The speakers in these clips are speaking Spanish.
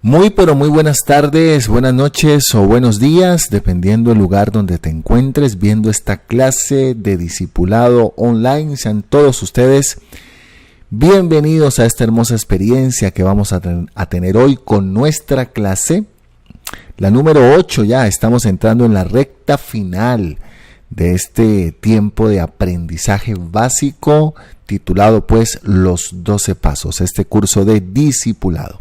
Muy pero muy buenas tardes, buenas noches o buenos días, dependiendo del lugar donde te encuentres viendo esta clase de discipulado online. Sean todos ustedes bienvenidos a esta hermosa experiencia que vamos a tener hoy con nuestra clase, la número 8. Ya estamos entrando en la recta final de este tiempo de aprendizaje básico titulado pues Los 12 Pasos, este curso de discipulado.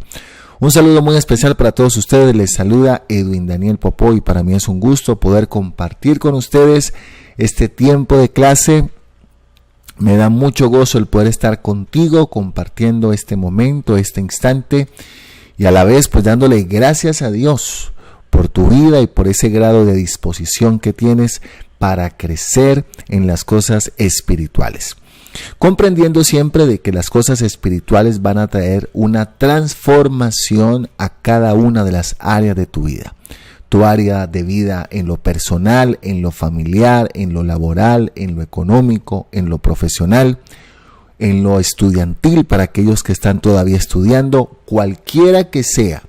Un saludo muy especial para todos ustedes, les saluda Edwin Daniel Popó y para mí es un gusto poder compartir con ustedes este tiempo de clase. Me da mucho gozo el poder estar contigo compartiendo este momento, este instante y a la vez pues dándole gracias a Dios por tu vida y por ese grado de disposición que tienes para crecer en las cosas espirituales. Comprendiendo siempre de que las cosas espirituales van a traer una transformación a cada una de las áreas de tu vida. Tu área de vida en lo personal, en lo familiar, en lo laboral, en lo económico, en lo profesional, en lo estudiantil para aquellos que están todavía estudiando, cualquiera que sea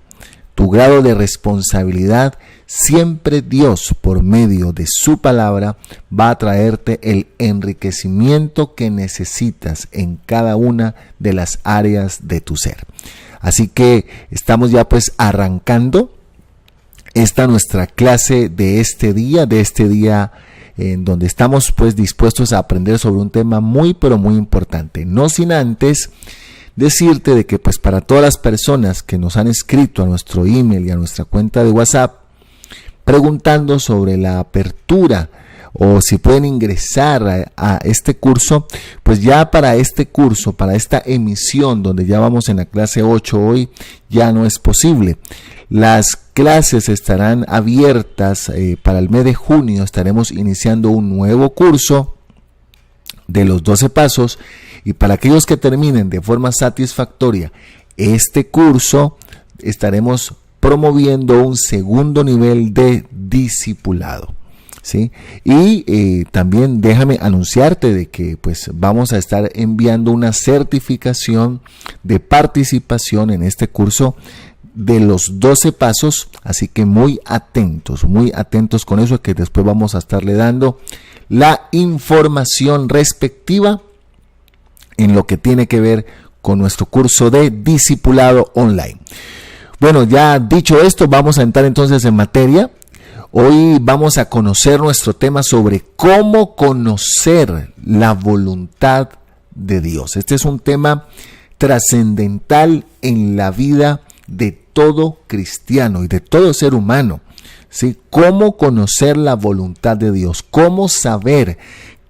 tu grado de responsabilidad, siempre Dios, por medio de su palabra, va a traerte el enriquecimiento que necesitas en cada una de las áreas de tu ser. Así que estamos ya pues arrancando esta nuestra clase de este día en donde estamos pues dispuestos a aprender sobre un tema muy pero muy importante. No sin antes decirte de que pues para todas las personas que nos han escrito a nuestro email y a nuestra cuenta de WhatsApp preguntando sobre la apertura o si pueden ingresar a este curso, pues ya para este curso, para esta emisión donde ya vamos en la clase 8 hoy, ya no es posible. Las clases estarán abiertas para el mes de junio, estaremos iniciando un nuevo curso de los 12 pasos y para aquellos que terminen de forma satisfactoria este curso estaremos promoviendo un segundo nivel de discipulado, ¿sí? Y también déjame anunciarte de que pues vamos a estar enviando una certificación de participación en este curso de los 12 pasos, así que muy atentos con eso, que después vamos a estarle dando la información respectiva en lo que tiene que ver con nuestro curso de discipulado online. Bueno, ya dicho esto, vamos a entrar entonces en materia. Hoy vamos a conocer nuestro tema sobre cómo conocer la voluntad de Dios. Este es un tema trascendental en la vida de todo cristiano y de todo ser humano. ¿Sí? Cómo conocer la voluntad de Dios, cómo saber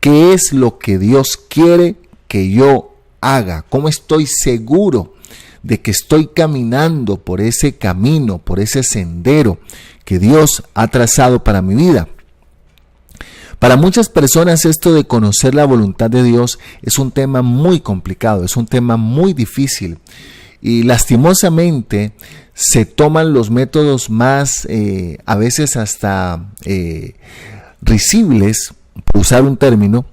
qué es lo que Dios quiere que yo haga, cómo estoy seguro de que estoy caminando por ese camino, por ese sendero que Dios ha trazado para mi vida. Para muchas personas esto de conocer la voluntad de Dios es un tema muy complicado, es un tema muy difícil y lastimosamente se toman los métodos más a veces hasta risibles, por usar un término,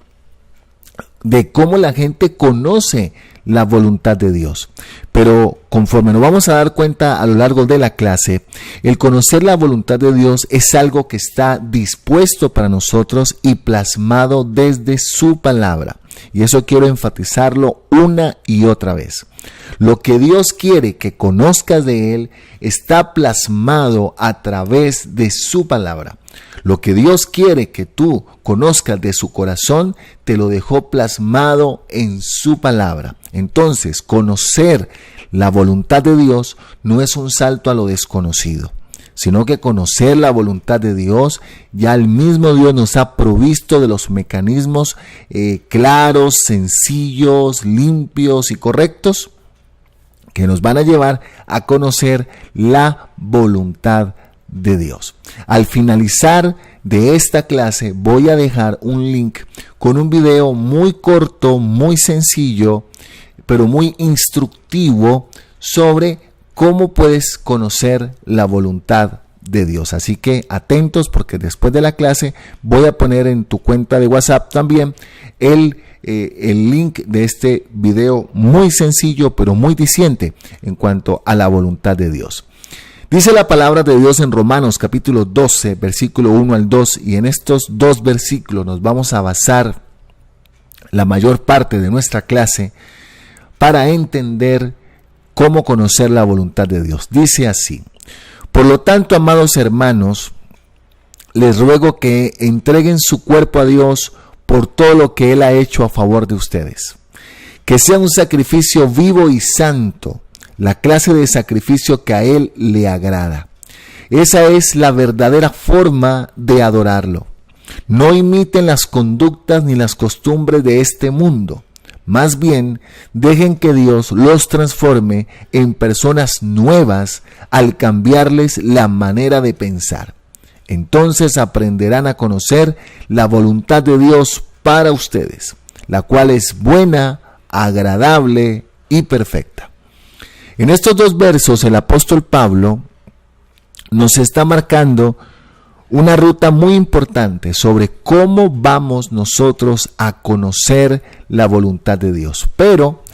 de cómo la gente conoce la voluntad de Dios. Pero conforme nos vamos a dar cuenta a lo largo de la clase, el conocer la voluntad de Dios es algo que está dispuesto para nosotros y plasmado desde su palabra. Y eso quiero enfatizarlo una y otra vez. Lo que Dios quiere que conozcas de Él está plasmado a través de su palabra. Lo que Dios quiere que tú conozcas de su corazón, te lo dejó plasmado en su palabra. Entonces, conocer la voluntad de Dios no es un salto a lo desconocido, sino que conocer la voluntad de Dios, ya el mismo Dios nos ha provisto de los mecanismos claros, sencillos, limpios y correctos que nos van a llevar a conocer la voluntad de Dios. Al finalizar de esta clase voy a dejar un link con un video muy corto, muy sencillo, pero muy instructivo sobre cómo puedes conocer la voluntad de Dios. Así que atentos porque después de la clase voy a poner en tu cuenta de WhatsApp también el link de este video muy sencillo pero muy diciente en cuanto a la voluntad de Dios. Dice la palabra de Dios en Romanos capítulo 12, versículo 1 al 2, y en estos dos versículos nos vamos a basar la mayor parte de nuestra clase para entender cómo conocer la voluntad de Dios. Dice así: por lo tanto, amados hermanos, les ruego que entreguen su cuerpo a Dios por todo lo que Él ha hecho a favor de ustedes. Que sea un sacrificio vivo y santo, la clase de sacrificio que a Él le agrada. Esa es la verdadera forma de adorarlo. No imiten las conductas ni las costumbres de este mundo. Más bien, dejen que Dios los transforme en personas nuevas al cambiarles la manera de pensar. Entonces aprenderán a conocer la voluntad de Dios para ustedes, la cual es buena, agradable y perfecta. En estos dos versos el apóstol Pablo nos está marcando una ruta muy importante sobre cómo vamos nosotros a conocer la voluntad de Dios. Pero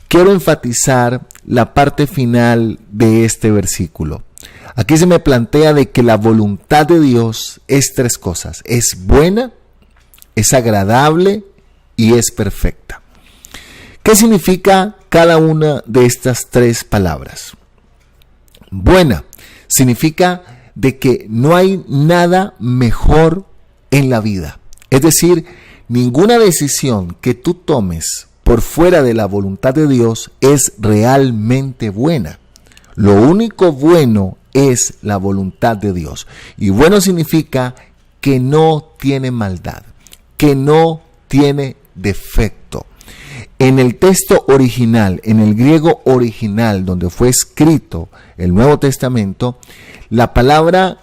quiero enfatizar la parte final de este versículo. Aquí se me plantea de que la voluntad de Dios es tres cosas: es buena, es agradable y es perfecta. ¿Qué significa cada una de estas tres palabras? Buena significa de que no hay nada mejor en la vida. Es decir, ninguna decisión que tú tomes por fuera de la voluntad de Dios es realmente buena. Lo único bueno es la voluntad de Dios. Y bueno significa que no tiene maldad, que no tiene defecto. En el texto original, en el griego original donde fue escrito el Nuevo Testamento, la palabra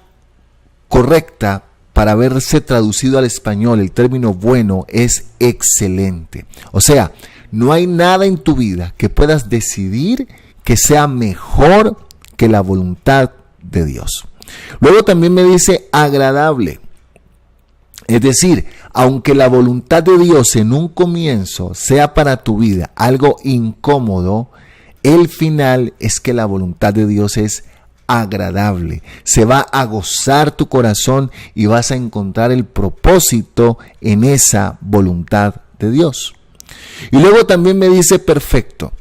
correcta para haberse traducido al español, el término bueno, es excelente. O sea, no hay nada en tu vida que puedas decidir que sea mejor que la voluntad de Dios. Luego también me dice agradable. Es decir, aunque la voluntad de Dios en un comienzo sea para tu vida algo incómodo, el final es que la voluntad de Dios es agradable. Se va a gozar tu corazón y vas a encontrar el propósito en esa voluntad de Dios. Y luego también me dice perfecto.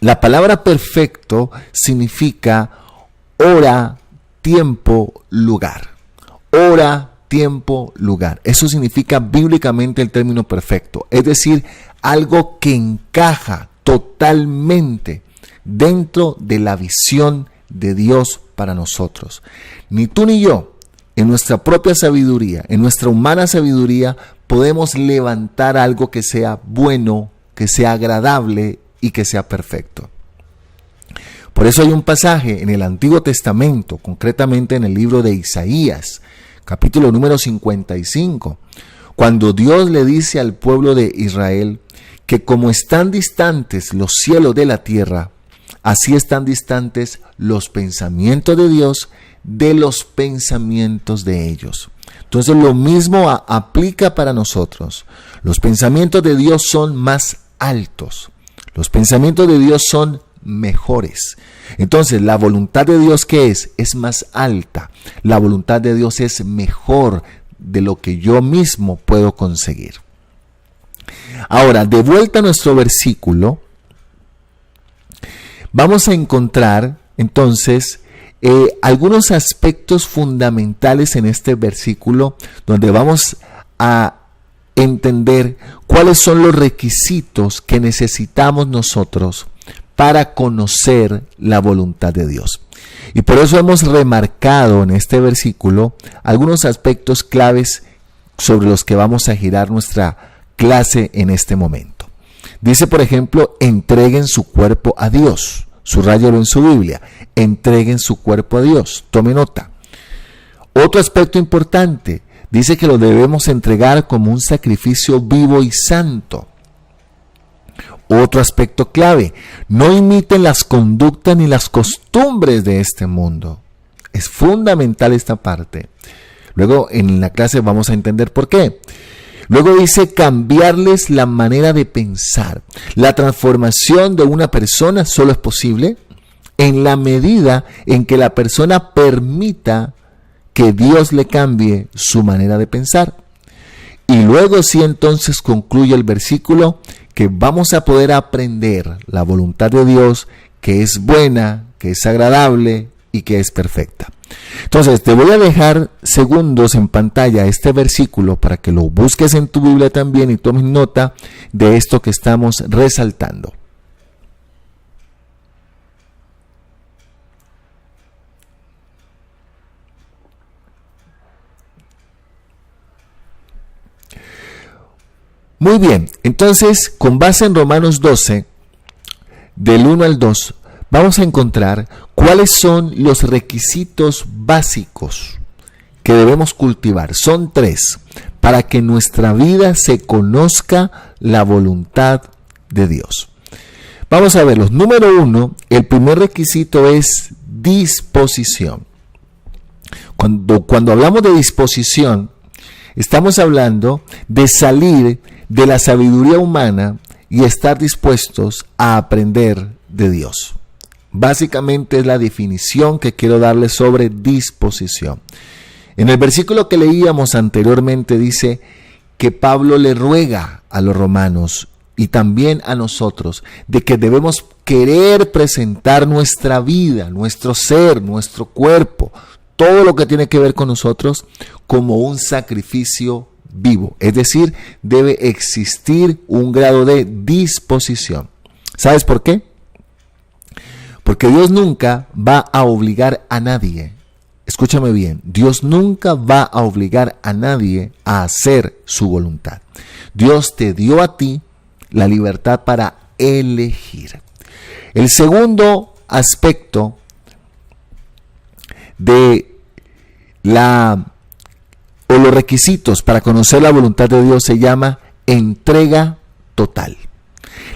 La palabra perfecto significa hora, tiempo, lugar. Hora, tiempo, lugar. Eso significa bíblicamente el término perfecto. Es decir, algo que encaja totalmente dentro de la visión de Dios para nosotros. Ni tú ni yo, en nuestra propia sabiduría, en nuestra humana sabiduría, podemos levantar algo que sea bueno, que sea agradable y que sea perfecto. Por eso hay un pasaje en el Antiguo Testamento, concretamente en el libro de Isaías, capítulo número 55, cuando Dios le dice al pueblo de Israel que como están distantes los cielos de la tierra, así están distantes los pensamientos de Dios de los pensamientos de ellos. Entonces lo mismo aplica para nosotros. Los pensamientos de Dios son más altos. Los pensamientos de Dios son mejores. Entonces la voluntad de Dios, ¿qué es? Es más alta. La voluntad de Dios es mejor de lo que yo mismo puedo conseguir. Ahora, de vuelta a nuestro versículo, vamos a encontrar entonces algunos aspectos fundamentales en este versículo donde vamos a entender cuáles son los requisitos que necesitamos nosotros para conocer la voluntad de Dios. Y por eso hemos remarcado en este versículo algunos aspectos claves sobre los que vamos a girar nuestra clase en este momento. Dice, por ejemplo, entreguen su cuerpo a Dios. Subráyalo en su Biblia. Entreguen su cuerpo a Dios. Tome nota. Otro aspecto importante, dice que lo debemos entregar como un sacrificio vivo y santo. Otro aspecto clave, no imiten las conductas ni las costumbres de este mundo. Es fundamental esta parte. Luego en la clase vamos a entender por qué. Luego dice cambiarles la manera de pensar. La transformación de una persona solo es posible en la medida en que la persona permita que Dios le cambie su manera de pensar. Y luego sí, entonces concluye el versículo que vamos a poder aprender la voluntad de Dios, que es buena, que es agradable y que es perfecta. Entonces te voy a dejar segundos en pantalla este versículo para que lo busques en tu Biblia también y tomes nota de esto que estamos resaltando. Muy bien, entonces con base en Romanos 12, del 1 al 2, vamos a encontrar cuáles son los requisitos básicos que debemos cultivar. Son 3, para que nuestra vida se conozca la voluntad de Dios. Vamos a verlos. Número 1, el primer requisito es disposición. Cuando hablamos de disposición, estamos hablando de salir de la sabiduría humana y estar dispuestos a aprender de Dios. Básicamente es la definición que quiero darle sobre disposición. En el versículo que leíamos anteriormente dice que Pablo le ruega a los romanos y también a nosotros de que debemos querer presentar nuestra vida, nuestro ser, nuestro cuerpo, todo lo que tiene que ver con nosotros como un sacrificio vivo. Es decir, debe existir un grado de disposición. ¿Sabes por qué? Porque Dios nunca va a obligar a nadie. Escúchame bien, Dios nunca va a obligar a nadie a hacer su voluntad. Dios te dio a ti la libertad para elegir. El segundo aspecto de los requisitos para conocer la voluntad de Dios se llama entrega total.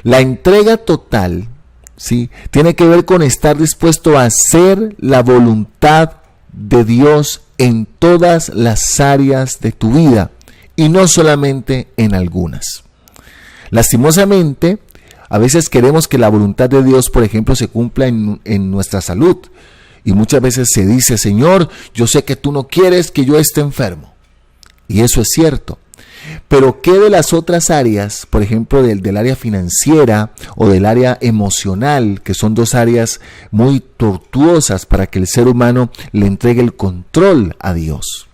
La entrega total, ¿sí?, tiene que ver con estar dispuesto a hacer la voluntad de Dios en todas las áreas de tu vida y no solamente en algunas. Lastimosamente, a veces queremos que la voluntad de Dios, por ejemplo, se cumpla en nuestra salud. Y muchas veces se dice: Señor, yo sé que tú no quieres que yo esté enfermo. Y eso es cierto. Pero ¿qué de las otras áreas, por ejemplo, del área financiera o del área emocional, que son dos áreas muy tortuosas para que el ser humano le entregue el control a Dios?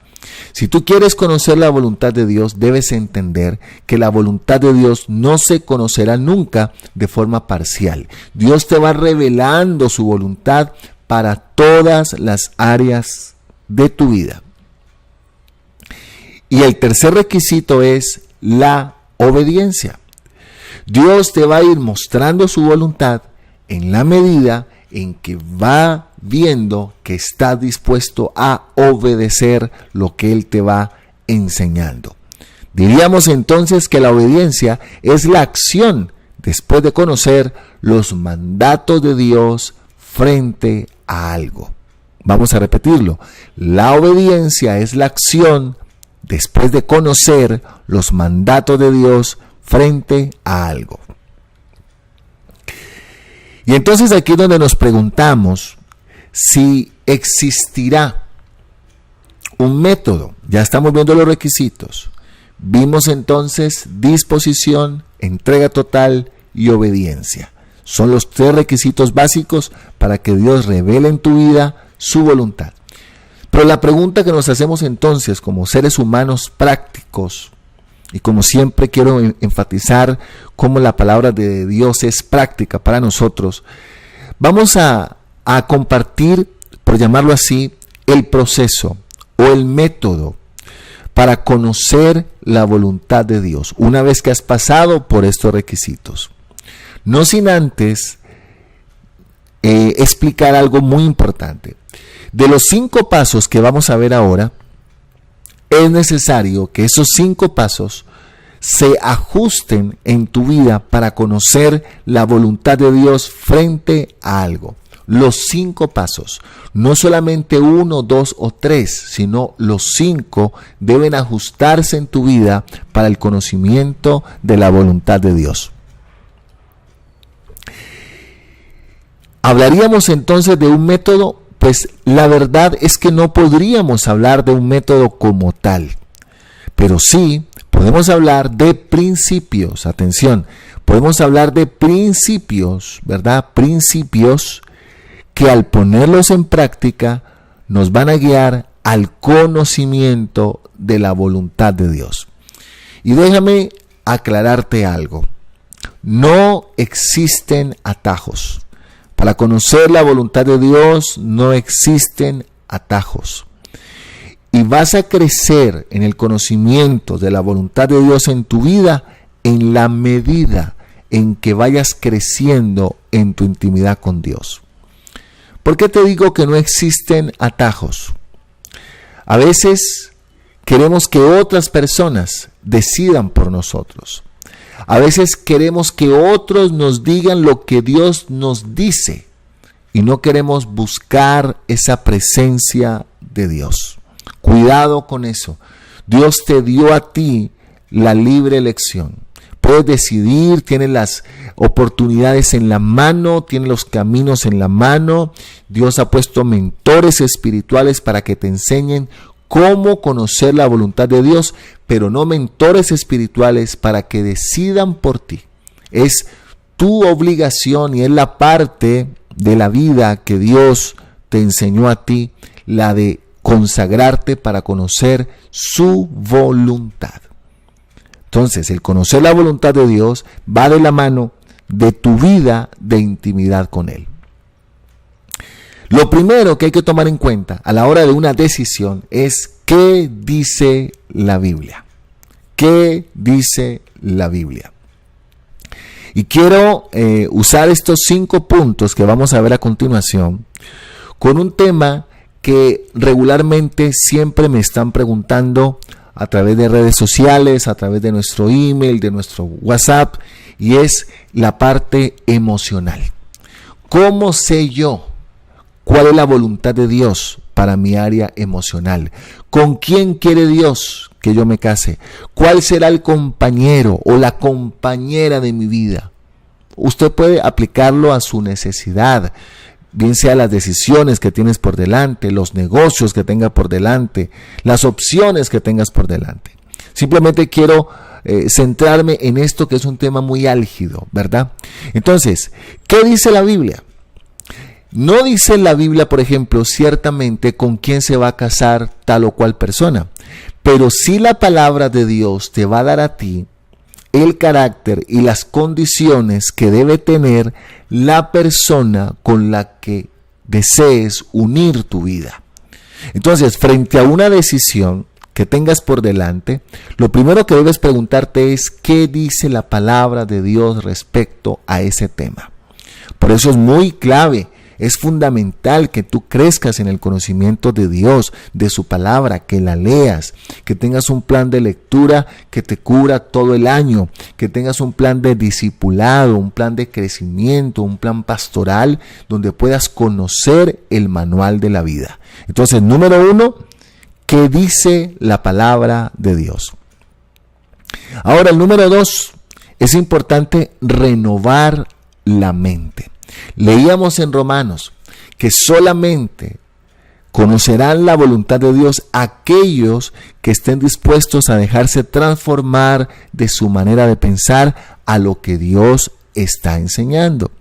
Si tú quieres conocer la voluntad de Dios, debes entender que la voluntad de Dios no se conocerá nunca de forma parcial. Dios te va revelando su voluntad para todas las áreas de tu vida. Y el tercer requisito es la obediencia. Dios te va a ir mostrando su voluntad en la medida en que va viendo que estás dispuesto a obedecer lo que Él te va enseñando. Diríamos entonces que la obediencia es la acción después de conocer los mandatos de Dios frente a algo. Vamos a repetirlo. La obediencia es la acción después de conocer los mandatos de Dios frente a algo. Y entonces aquí es donde nos preguntamos si existirá un método. Ya estamos viendo los requisitos. Vimos entonces disposición, entrega total y obediencia. Son los 3 requisitos básicos para que Dios revele en tu vida su voluntad. Pero la pregunta que nos hacemos entonces como seres humanos prácticos, y como siempre quiero enfatizar cómo la palabra de Dios es práctica para nosotros, vamos a compartir, por llamarlo así, el proceso o el método para conocer la voluntad de Dios una vez que has pasado por estos requisitos. No sin antes explicar algo muy importante. De los 5 pasos que vamos a ver ahora, es necesario que esos 5 pasos se ajusten en tu vida para conocer la voluntad de Dios frente a algo. Los 5 pasos, no solamente 1, 2 o 3, sino los 5 deben ajustarse en tu vida para el conocimiento de la voluntad de Dios. ¿Hablaríamos entonces de un método? Pues la verdad es que no podríamos hablar de un método como tal, pero sí podemos hablar de principios. Atención, podemos hablar de principios, ¿verdad? Principios que al ponerlos en práctica nos van a guiar al conocimiento de la voluntad de Dios. Y déjame aclararte algo. No existen atajos. Para conocer la voluntad de Dios no existen atajos. Y vas a crecer en el conocimiento de la voluntad de Dios en tu vida en la medida en que vayas creciendo en tu intimidad con Dios. ¿Por qué te digo que no existen atajos? A veces queremos que otras personas decidan por nosotros. A veces queremos que otros nos digan lo que Dios nos dice y no queremos buscar esa presencia de Dios. Cuidado con eso. Dios te dio a ti la libre elección. Puedes decidir, tienes las oportunidades en la mano, tienes los caminos en la mano. Dios ha puesto mentores espirituales para que te enseñen cómo conocer la voluntad de Dios, pero no mentores espirituales para que decidan por ti. Es tu obligación y es la parte de la vida que Dios te enseñó a ti, la de consagrarte para conocer su voluntad. Entonces, el conocer la voluntad de Dios va de la mano de tu vida de intimidad con Él. Lo primero que hay que tomar en cuenta a la hora de una decisión es qué dice la Biblia. ¿Qué dice la Biblia? Y quiero usar estos 5 puntos que vamos a ver a continuación con un tema que regularmente siempre me están preguntando a través de redes sociales, a través de nuestro email, de nuestro WhatsApp, y es la parte emocional. ¿Cómo sé yo cuál es la voluntad de Dios para mi área emocional? ¿Con quién quiere Dios que yo me case? ¿Cuál será el compañero o la compañera de mi vida? Usted puede aplicarlo a su necesidad, bien sea las decisiones que tienes por delante, los negocios que tengas por delante, las opciones que tengas por delante. Simplemente quiero centrarme en esto que es un tema muy álgido, ¿verdad? Entonces, ¿qué dice la Biblia? No dice la Biblia, por ejemplo, ciertamente con quién se va a casar tal o cual persona, pero sí la palabra de Dios te va a dar a ti el carácter y las condiciones que debe tener la persona con la que desees unir tu vida. Entonces, frente a una decisión que tengas por delante, lo primero que debes preguntarte es ¿qué dice la palabra de Dios respecto a ese tema? Por eso es muy clave. Es fundamental que tú crezcas en el conocimiento de Dios, de su palabra, que la leas, que tengas un plan de lectura que te cubra todo el año, que tengas un plan de discipulado, un plan de crecimiento, un plan pastoral, donde puedas conocer el manual de la vida. Entonces, número 1, ¿qué dice la palabra de Dios? Ahora, el número 2, es importante renovar la mente. Leíamos en Romanos que solamente conocerán la voluntad de Dios aquellos que estén dispuestos a dejarse transformar de su manera de pensar a lo que Dios está enseñando.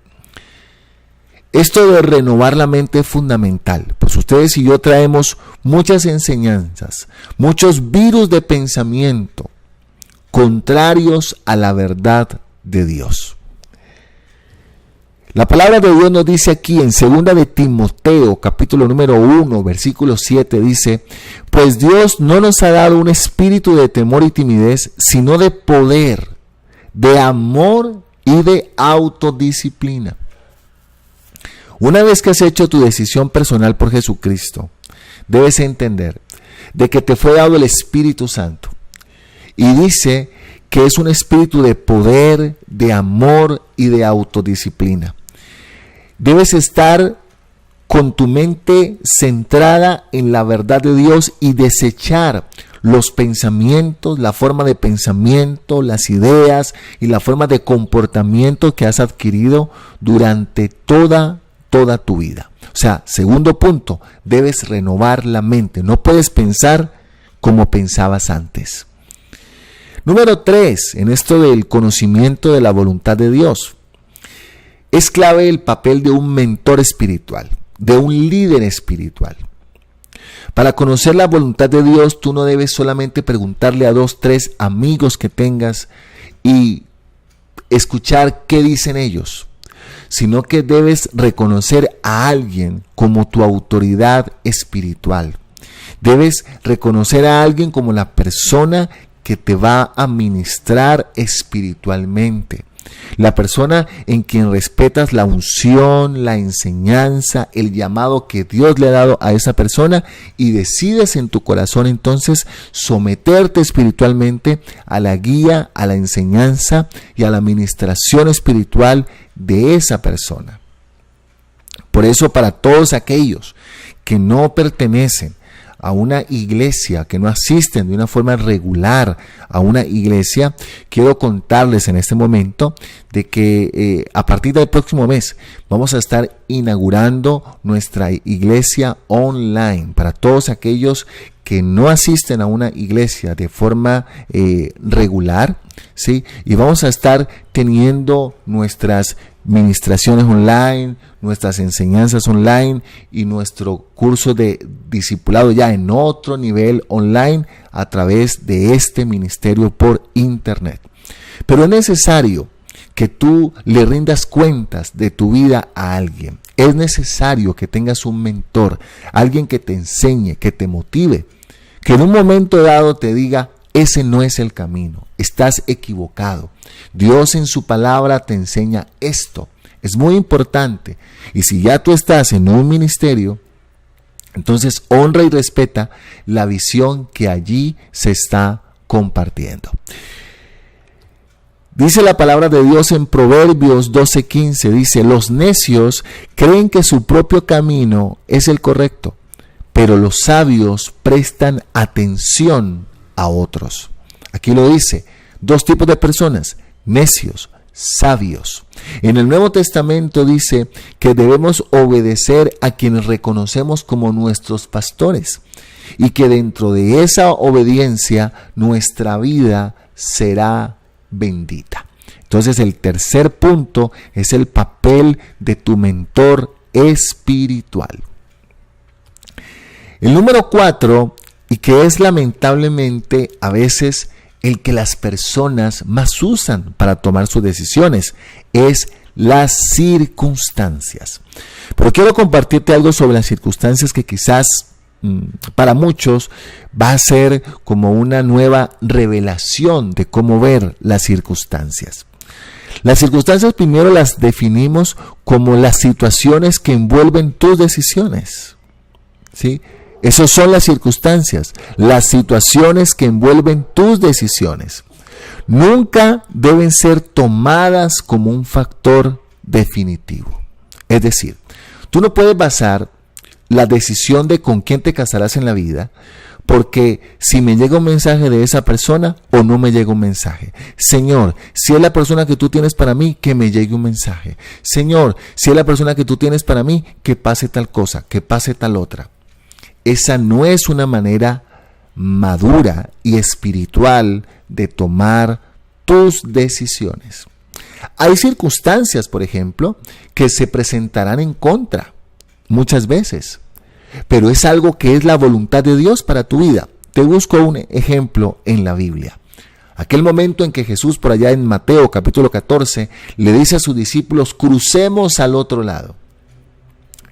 Esto de renovar la mente es fundamental, pues ustedes y yo traemos muchas enseñanzas, muchos virus de pensamiento contrarios a la verdad de Dios. La palabra de Dios nos dice aquí en 2 de Timoteo, capítulo número 1, versículo 7, dice: pues Dios no nos ha dado un espíritu de temor y timidez, sino de poder, de amor y de autodisciplina. Una vez que has hecho tu decisión personal por Jesucristo, debes entender de que te fue dado el Espíritu Santo. Y dice que es un espíritu de poder, de amor y de autodisciplina. Debes estar con tu mente centrada en la verdad de Dios y desechar los pensamientos, la forma de pensamiento, las ideas y la forma de comportamiento que has adquirido durante toda toda tu vida. O sea, segundo punto, debes renovar la mente. No puedes pensar como pensabas antes. Número 3, en esto del conocimiento de la voluntad de Dios. Es clave el papel de un mentor espiritual, de un líder espiritual. Para conocer la voluntad de Dios, tú no debes solamente preguntarle a 2, 3 amigos que tengas y escuchar qué dicen ellos, sino que debes reconocer a alguien como tu autoridad espiritual. Debes reconocer a alguien como la persona que te va a ministrar espiritualmente. La persona en quien respetas la unción, la enseñanza, el llamado que Dios le ha dado a esa persona y decides en tu corazón entonces someterte espiritualmente a la guía, a la enseñanza y a la administración espiritual de esa persona. Por eso, para todos aquellos que no pertenecen a una iglesia, que no asisten de una forma regular a una iglesia, quiero contarles en este momento de que a partir del próximo mes vamos a estar inaugurando nuestra iglesia online para todos aquellos que no asisten a una iglesia de forma regular, ¿sí? Y vamos a estar teniendo nuestras ministraciones online, nuestras enseñanzas online y nuestro curso de discipulado ya en otro nivel online a través de este ministerio por internet. Pero es necesario que tú le rindas cuentas de tu vida a alguien. Es necesario que tengas un mentor, alguien que te enseñe, que te motive, que en un momento dado te diga: ese no es el camino, estás equivocado. Dios en su palabra te enseña esto. Es muy importante. Y si ya tú estás en un ministerio, entonces honra y respeta la visión que allí se está compartiendo. Dice la palabra de Dios en Proverbios 12:15, dice: los necios creen que su propio camino es el correcto, pero los sabios prestan atención a otros. Aquí lo dice, 2 tipos de personas: necios, sabios. En el Nuevo Testamento dice que debemos obedecer a quienes reconocemos como nuestros pastores y que dentro de esa obediencia nuestra vida será bendita. Entonces, el tercer punto es el papel de tu mentor espiritual. El número 4, y que es lamentablemente a veces el que las personas más usan para tomar sus decisiones, es las circunstancias. Pero quiero compartirte algo sobre las circunstancias que quizás para muchos va a ser como una nueva revelación de cómo ver las circunstancias. Las circunstancias primero las definimos como las situaciones que envuelven tus decisiones, ¿sí? Esas son las circunstancias, las situaciones que envuelven tus decisiones. Nunca deben ser tomadas como un factor definitivo. Es decir, tú no puedes basar la decisión de con quién te casarás en la vida porque si me llega un mensaje de esa persona o no me llega un mensaje. Señor, si es la persona que tú tienes para mí, que me llegue un mensaje. Señor, si es la persona que tú tienes para mí, que pase tal cosa, que pase tal otra. Esa no es una manera madura y espiritual de tomar tus decisiones. Hay circunstancias, por ejemplo, que se presentarán en contra muchas veces, pero es algo que es la voluntad de Dios para tu vida. Te busco un ejemplo en la Biblia. Aquel momento en que Jesús, por allá en Mateo capítulo 14, le dice a sus discípulos: crucemos al otro lado.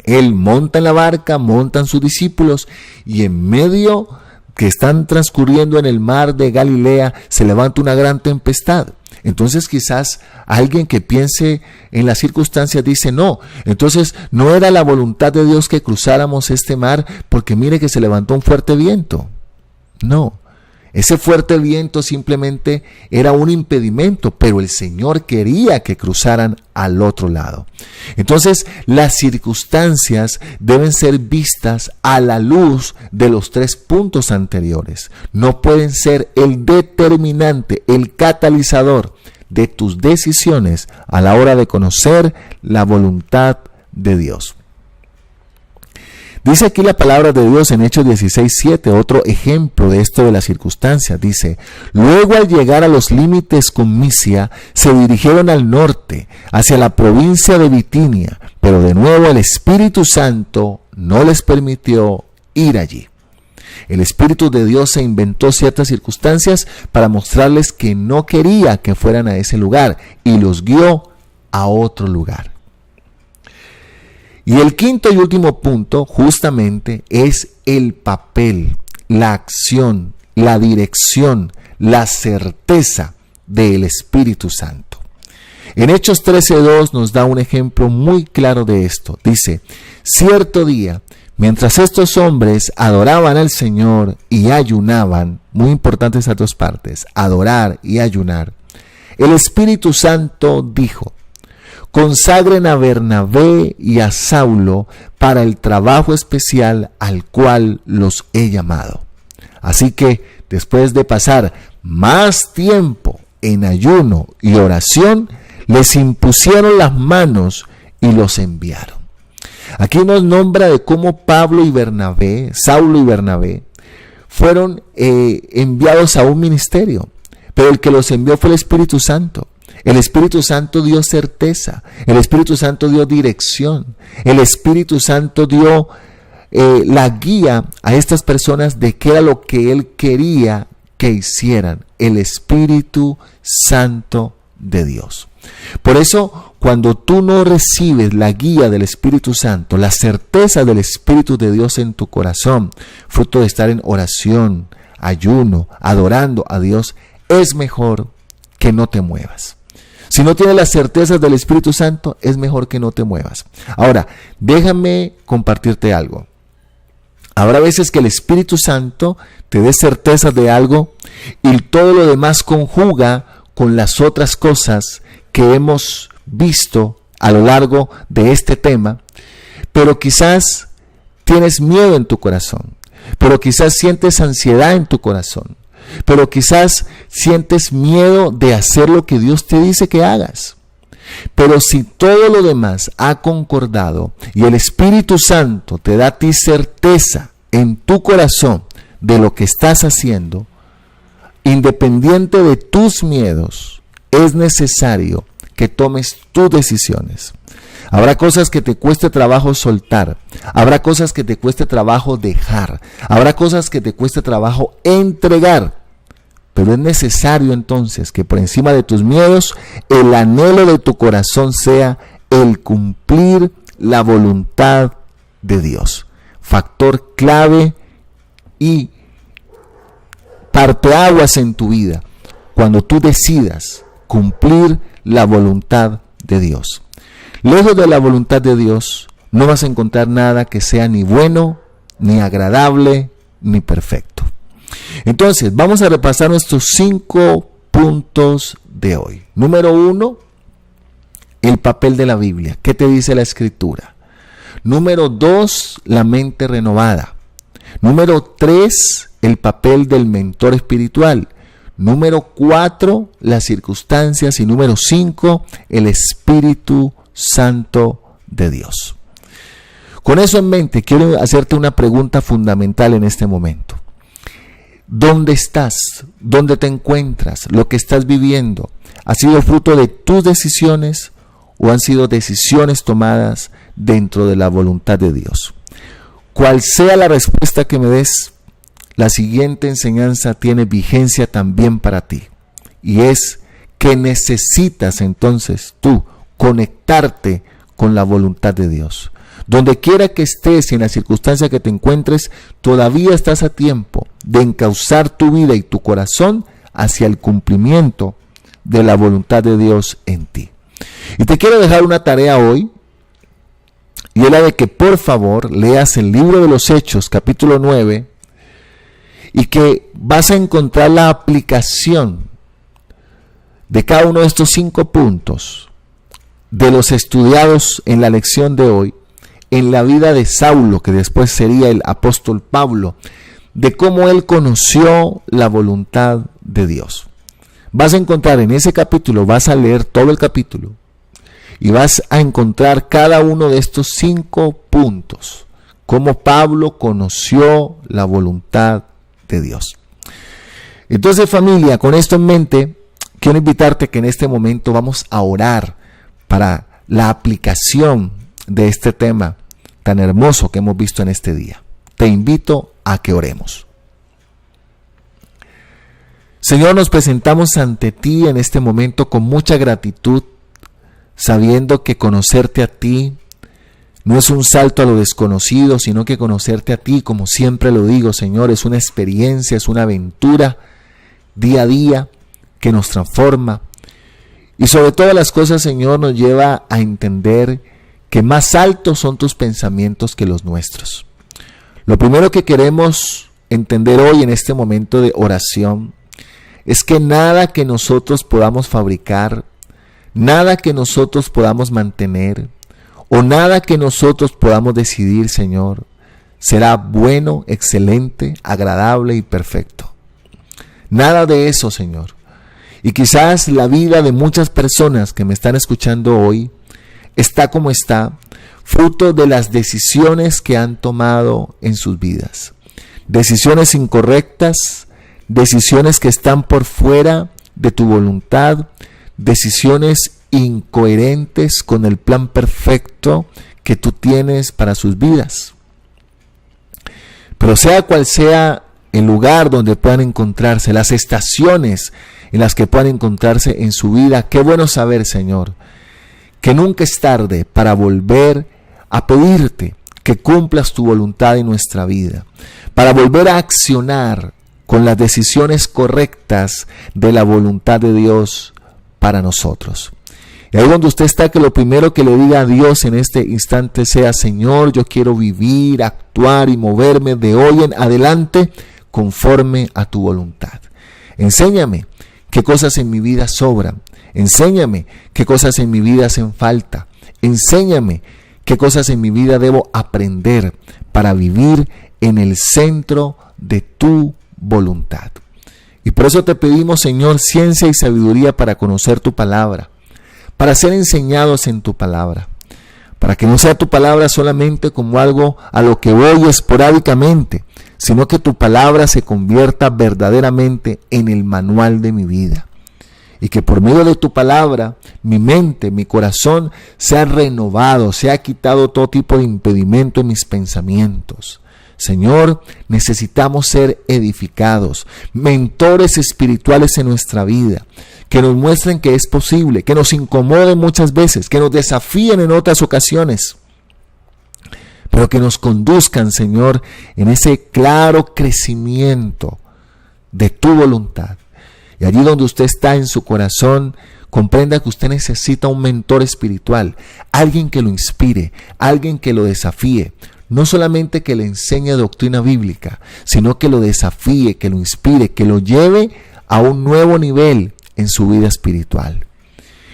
Él monta en la barca, montan sus discípulos y en medio que están transcurriendo en el mar de Galilea se levanta una gran tempestad. Entonces quizás alguien que piense en las circunstancias dice: no, entonces no era la voluntad de Dios que cruzáramos este mar porque mire que se levantó un fuerte viento. No, ese fuerte viento simplemente era un impedimento, pero el Señor quería que cruzaran al otro lado. Entonces, las circunstancias deben ser vistas a la luz de los 3 puntos anteriores. No pueden ser el determinante, el catalizador de tus decisiones a la hora de conocer la voluntad de Dios. Dice aquí la palabra de Dios en Hechos 16:7, otro ejemplo de esto de las circunstancias. Dice: luego al llegar a los límites con Misia, se dirigieron al norte, hacia la provincia de Bitinia, pero de nuevo el Espíritu Santo no les permitió ir allí. El Espíritu de Dios se inventó ciertas circunstancias para mostrarles que no quería que fueran a ese lugar y los guió a otro lugar. Y el quinto y último punto justamente es el papel, la acción, la dirección, la certeza del Espíritu Santo. En Hechos 13:2 nos da un ejemplo muy claro de esto. Dice: cierto día, mientras estos hombres adoraban al Señor y ayunaban, muy importante esas dos partes, adorar y ayunar, el Espíritu Santo dijo: consagren a Bernabé y a Saulo para el trabajo especial al cual los he llamado. Así que, después de pasar más tiempo en ayuno y oración, les impusieron las manos y los enviaron. Aquí nos nombra de cómo Saulo y Bernabé, fueron enviados a un ministerio, pero el que los envió fue el Espíritu Santo. El Espíritu Santo dio certeza, el Espíritu Santo dio dirección, el Espíritu Santo dio la guía a estas personas de qué era lo que Él quería que hicieran. El Espíritu Santo de Dios. Por eso, cuando tú no recibes la guía del Espíritu Santo, la certeza del Espíritu de Dios en tu corazón, fruto de estar en oración, ayuno, adorando a Dios, es mejor que no te muevas. Si no tienes las certezas del Espíritu Santo, es mejor que no te muevas. Ahora, déjame compartirte algo. Habrá veces que el Espíritu Santo te dé certezas de algo y todo lo demás conjuga con las otras cosas que hemos visto a lo largo de este tema, pero quizás tienes miedo en tu corazón, pero quizás sientes ansiedad en tu corazón, pero quizás sientes miedo de hacer lo que Dios te dice que hagas. Pero si todo lo demás ha concordado y el Espíritu Santo te da a ti certeza en tu corazón de lo que estás haciendo, independiente de tus miedos, es necesario que tomes tus decisiones. Habrá cosas que te cueste trabajo soltar, habrá cosas que te cueste trabajo dejar, habrá cosas que te cueste trabajo entregar, pero es necesario entonces que por encima de tus miedos, el anhelo de tu corazón sea el cumplir la voluntad de Dios. Factor clave y parteaguas en tu vida cuando tú decidas cumplir la voluntad de Dios. Lejos de la voluntad de Dios, no vas a encontrar nada que sea ni bueno, ni agradable, ni perfecto. Entonces, vamos a repasar nuestros 5 puntos de hoy. Número 1, el papel de la Biblia. ¿Qué te dice la Escritura? Número 2, la mente renovada. Número 3, el papel del mentor espiritual. Número 4, las circunstancias. Y número 5, el Espíritu Santo de Dios. Con eso en mente, quiero hacerte una pregunta fundamental en este momento. ¿Dónde estás? ¿Dónde te encuentras? ¿Lo que estás viviendo ha sido fruto de tus decisiones o han sido decisiones tomadas dentro de la voluntad de Dios? Cual sea la respuesta que me des, la siguiente enseñanza tiene vigencia también para ti. Y es que necesitas entonces tú conectarte con la voluntad de Dios. Donde quiera que estés y en la circunstancia que te encuentres, todavía estás a tiempo de encauzar tu vida y tu corazón hacia el cumplimiento de la voluntad de Dios en ti. Y te quiero dejar una tarea hoy, y es la de que por favor leas el libro de los Hechos, capítulo 9, y que vas a encontrar la aplicación de cada uno de estos 5 puntos de los estudiados en la lección de hoy, en la vida de Saulo, que después sería el apóstol Pablo, de cómo él conoció la voluntad de Dios. Vas a encontrar en ese capítulo, vas a leer todo el capítulo, y vas a encontrar cada uno de estos 5 puntos, cómo Pablo conoció la voluntad de Dios. Entonces, familia, con esto en mente, quiero invitarte que en este momento vamos a orar para la aplicación de este tema tan hermoso que hemos visto en este día. Te invito a que oremos. Señor, nos presentamos ante ti en este momento con mucha gratitud, sabiendo que conocerte a ti no es un salto a lo desconocido, sino que conocerte a ti, como siempre lo digo, Señor, es una experiencia, es una aventura día a día que nos transforma. Y sobre todas las cosas, Señor, nos lleva a entender que más altos son tus pensamientos que los nuestros. Lo primero que queremos entender hoy en este momento de oración es que nada que nosotros podamos fabricar, nada que nosotros podamos mantener o nada que nosotros podamos decidir, Señor, será bueno, excelente, agradable y perfecto. Nada de eso, Señor. Y quizás la vida de muchas personas que me están escuchando hoy está como está, fruto de las decisiones que han tomado en sus vidas. Decisiones incorrectas, decisiones que están por fuera de tu voluntad, decisiones incoherentes con el plan perfecto que tú tienes para sus vidas. Pero sea cual sea el lugar donde puedan encontrarse, las estaciones en las que puedan encontrarse en su vida, qué bueno saber, Señor, que nunca es tarde para volver a pedirte que cumplas tu voluntad en nuestra vida, para volver a accionar con las decisiones correctas de la voluntad de Dios para nosotros. Y ahí donde usted está, que lo primero que le diga a Dios en este instante sea: Señor, yo quiero vivir, actuar y moverme de hoy en adelante conforme a tu voluntad. Enséñame qué cosas en mi vida sobran. Enséñame qué cosas en mi vida hacen falta. Enséñame qué cosas en mi vida debo aprender para vivir en el centro de tu voluntad. Y por eso te pedimos, Señor, ciencia y sabiduría para conocer tu palabra, para ser enseñados en tu palabra, para que no sea tu palabra solamente como algo a lo que voy esporádicamente, sino que tu palabra se convierta verdaderamente en el manual de mi vida. Y que por medio de tu palabra, mi mente, mi corazón sea renovado, sea quitado todo tipo de impedimento en mis pensamientos. Señor, necesitamos ser edificados, mentores espirituales en nuestra vida, que nos muestren que es posible, que nos incomoden muchas veces, que nos desafíen en otras ocasiones, pero que nos conduzcan, Señor, en ese claro crecimiento de tu voluntad. Y allí donde usted está en su corazón, comprenda que usted necesita un mentor espiritual, alguien que lo inspire, alguien que lo desafíe. No solamente que le enseñe doctrina bíblica, sino que lo desafíe, que lo inspire, que lo lleve a un nuevo nivel en su vida espiritual.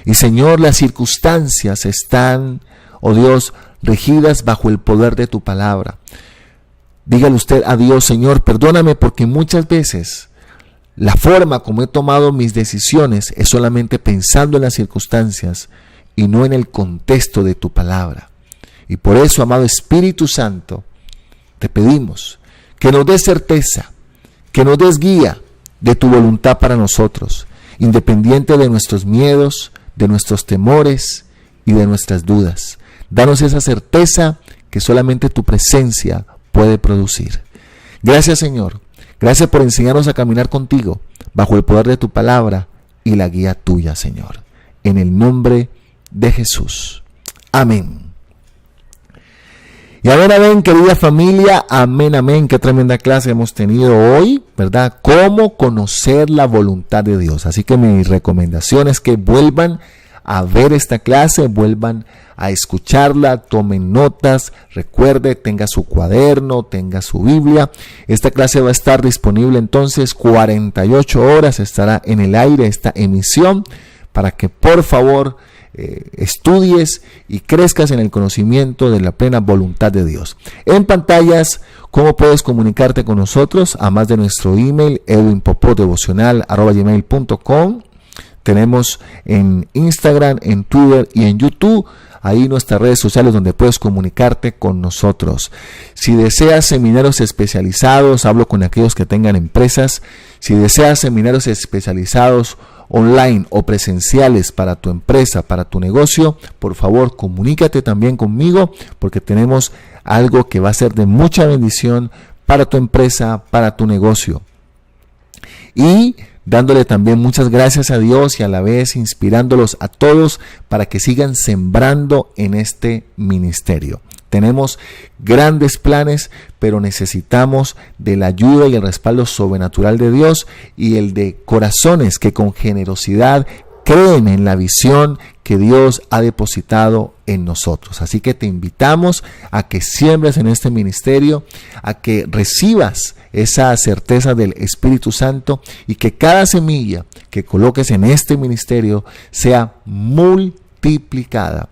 Y Señor, las circunstancias están, oh Dios, regidas bajo el poder de tu palabra. Dígale usted a Dios: Señor, perdóname porque muchas veces la forma como he tomado mis decisiones es solamente pensando en las circunstancias y no en el contexto de tu palabra. Y por eso, amado Espíritu Santo, te pedimos que nos des certeza, que nos des guía de tu voluntad para nosotros, independiente de nuestros miedos, de nuestros temores y de nuestras dudas. Danos esa certeza que solamente tu presencia puede producir. Gracias, Señor. Gracias por enseñarnos a caminar contigo bajo el poder de tu palabra y la guía tuya, Señor. En el nombre de Jesús. Amén. Y amén, querida familia, amén. Qué tremenda clase hemos tenido hoy, ¿verdad? Cómo conocer la voluntad de Dios. Así que mi recomendación es que vuelvan a ver esta clase, vuelvan a escucharla, tomen notas, recuerde, tenga su cuaderno, tenga su Biblia. Esta clase va a estar disponible entonces 48 horas, estará en el aire esta emisión, para que por favor estudies y crezcas en el conocimiento de la plena voluntad de Dios. En pantallas, ¿cómo puedes comunicarte con nosotros? A más de nuestro email, edwinpopodevocional@gmail.com. tenemos en Instagram, en Twitter y en YouTube. Ahí nuestras redes sociales donde puedes comunicarte con nosotros. Si deseas seminarios especializados, hablo con aquellos que tengan empresas. Si deseas seminarios especializados online o presenciales para tu empresa, para tu negocio, por favor comunícate también conmigo, porque tenemos algo que va a ser de mucha bendición para tu empresa, para tu negocio. Y dándole también muchas gracias a Dios y a la vez inspirándolos a todos para que sigan sembrando en este ministerio. Tenemos grandes planes, pero necesitamos de la ayuda y el respaldo sobrenatural de Dios y el de corazones que con generosidad creen en la visión que Dios ha depositado en nosotros. Así que te invitamos a que siembres en este ministerio, a que recibas esa certeza del Espíritu Santo y que cada semilla que coloques en este ministerio sea multiplicada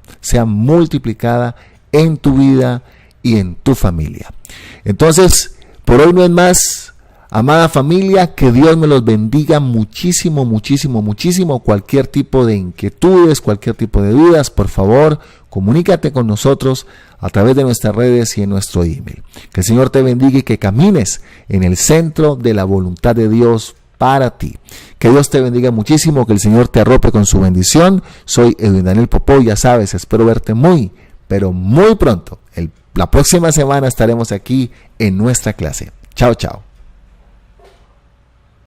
en tu vida y en tu familia. Entonces, por hoy no es más. Amada familia, que Dios me los bendiga muchísimo, muchísimo, muchísimo. Cualquier tipo de inquietudes, cualquier tipo de dudas, por favor, comunícate con nosotros a través de nuestras redes y en nuestro email. Que el Señor te bendiga y que camines en el centro de la voluntad de Dios para ti. Que Dios te bendiga muchísimo, que el Señor te arrope con su bendición. Soy Edwin Daniel Popoy, ya sabes, espero verte muy, pero muy pronto. La próxima semana estaremos aquí en nuestra clase. Chao, chao.